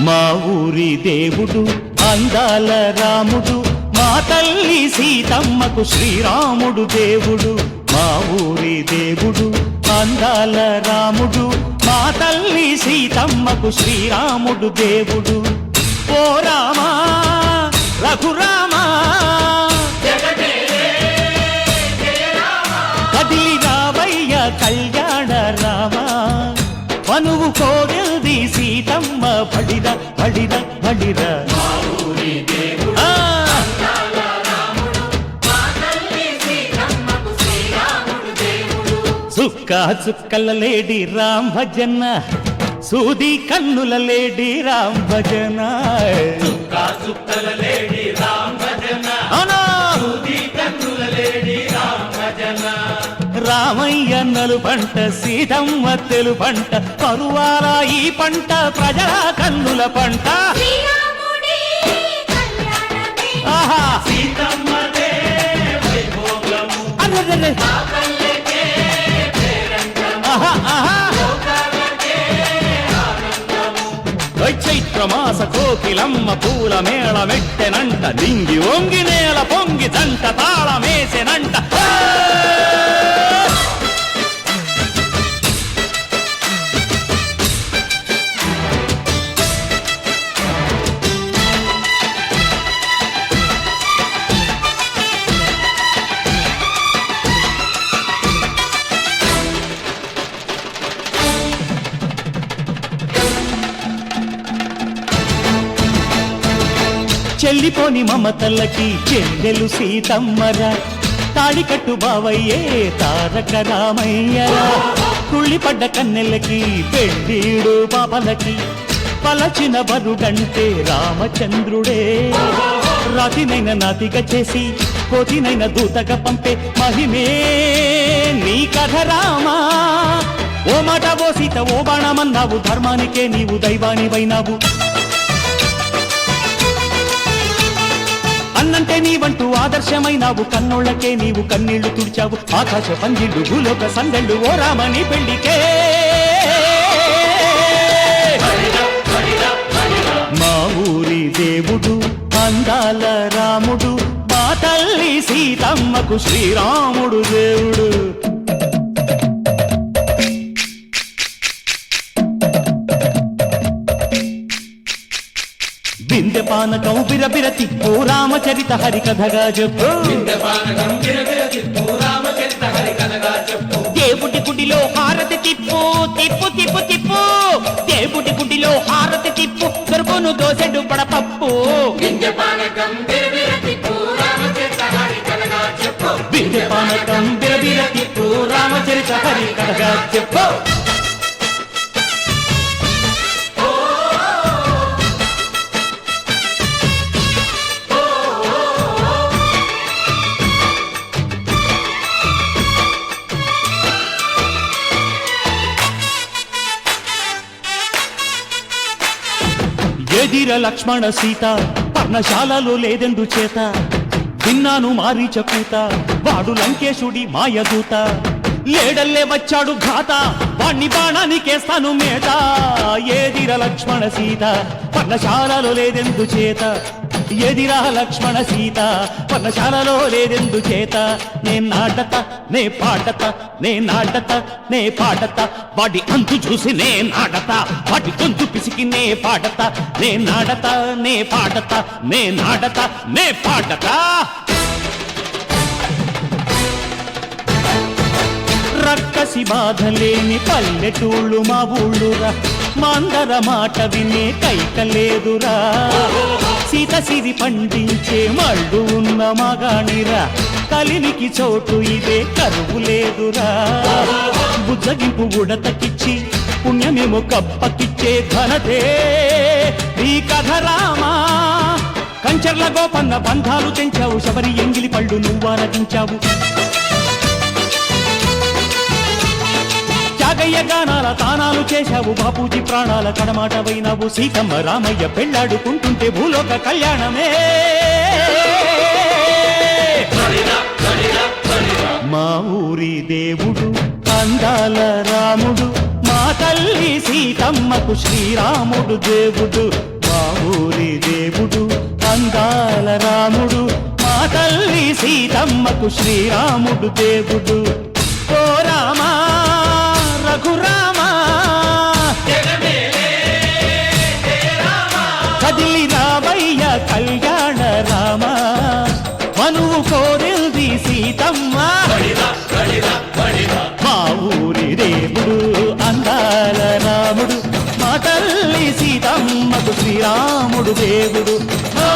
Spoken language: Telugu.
మా ఊరి దేవుడు అందాల రాముడు, మా తల్లి సీతమ్మకు శ్రీరాముడు దేవుడు. మా ఊరి దేవుడు అందాల రాముడు, మా తల్లి సీతమ్మకు శ్రీరాముడు దేవుడు. ఓ రామా రఘురామా కదిలి రావయ్య కళ్యాణ రామా, మనువు కోరింది సీతమ్మ బడిర బడిర బడిర. చుక్క చుక్కల లేడి రామ్ భజన, సూది కన్నుల లేడి రామ్ భజన. చుక్కల లేడి రామ్ భజన, సూది కన్నుల లేడి రామ్ భజన. రామయ్య నలు పంట సీతమ్మ తెలు పంట, పరువాల ఈ పంట ప్రజల కన్నుల పంట. ఆహా సీతమ్మదే వైభోగము, అరెరెరె. పల్లెకే పేరంటము, ఆహా ఆహా లోకాలకే ఆనందము. చైత్రమాస కోకిలమ్మ పూల మేళ మెట్టెనంట, దింగి ఒంగి నేల పొంగి జంట తాళమేసెనంట. చెల్లిపోని మమతల్లకి చెల్లెలు సీతమ్మరా, తాడికట్టు బావయ్యే తారక రామయ్యరా. కుళ్ళిపడ్డ కన్నెలకి పెళ్ళీడు పాపలకి, పలచిన బరుడంటే రామచంద్రుడే. రాతినైన నాతిగా చేసి కోతినైన దూతగా పంపే మహిమే నీ కథ రామా. ఓ మాట ఓ సీత ఓ బాణమన్నావు, ధర్మానికే నీవు దైవానివైనావు. అన్నంటే నీవంటూ ఆదర్శమైనావు, కన్నోళ్ళకే నీవు కన్నీళ్లు తుడిచావు. ఆకాశ పందిళ్ళు భూలోక సందళ్ళు ఓ రామని పెళ్లికే. మా ఊరి దేవుడు అందాల రాముడు, మా తల్లి సీతమ్మకు శ్రీరాముడు దేవుడు. బిందె పానకం బిరబిర తిప్పు రామచరిత హరికథగా చెప్పు. దేవుడి గుడిలో హారతి తిప్పు తిప్పు తిప్పు తిప్పు, దేవుడి గుడిలో హారతి తిప్పు, దొరుకును దోసెడు పడపప్పు. బిందె పానకం బిరబిర తిప్పు రామచరిత హరికథగా చెప్పు. ఎదిర లక్ష్మణ సీత పర్ణశాలలో లేదెందు చేత, విన్నాను మారీచ కూత వాడు లంకేశుడి మాయదూత. లేడల్లే వచ్చాడు ఘాత, వాణ్ణి బాణానికేస్తాను మేట. ఎదిర లక్ష్మణ సీత పర్ణశాలలో లేదెందు చేత, ఎదిరా లక్ష్మణ సీత పర్ణశాలలో లేదెందు చేత. నే నాటత నే పాటత నే నాటత నే పాటత, వాడి అంతు చూసి నే నాటత, వాడి గొంతు పిసికి నే పాటత. నే నాటత నే పాటత నే నాటత నే పాటత. రక్కసి బాధలేని పల్లెటూళ్ళు మా ఊళ్ళురా, మాందర మాట వినే కైకలేదురా. సీత సిరి పండించే మళ్ళు ఉన్న మగాణిరా, కలినికి చోటు ఇదే కరువు లేదురా. బుజ్జగింపు ఉడతకిచ్చి పుణ్యమేమో కప్పకిచ్చే ఘనతే ఈ కథ రామా. కంచర్ల గోపన్న బంధాలు తెంచావు, శబరి ఎంగిలి పళ్ళు నువ్వారగించావు. త్యాగయ్య గానాల తానాలు చేశావు, బాపూజీ ప్రాణాల కడమాటవైనావు. సీతమ్మ రామయ్య పెళ్ళాడుకుంటుంటే భూలోక కళ్యాణమే. మా ఊరి దేవుడు అందాల రాముడు, మా తల్లి సీతమ్మకు శ్రీరాముడు దేవుడు మా ఊరి దేవుడు అందాల రాముడు మా తల్లి సీతమ్మకు శ్రీరాముడు దేవుడు ఓ రామా రఘురామా జగమేలే జయ రామ కదిలి రావయ్య కళ్యాణ రామ మనువు కోరింది సీతమ్మ బడిరా బడిరా బడిరా మా ఊరి దేవుడు అందాల రాముడు మా తల్లి సీతమ్మకు శ్రీరాముడు దేవుడు ఓ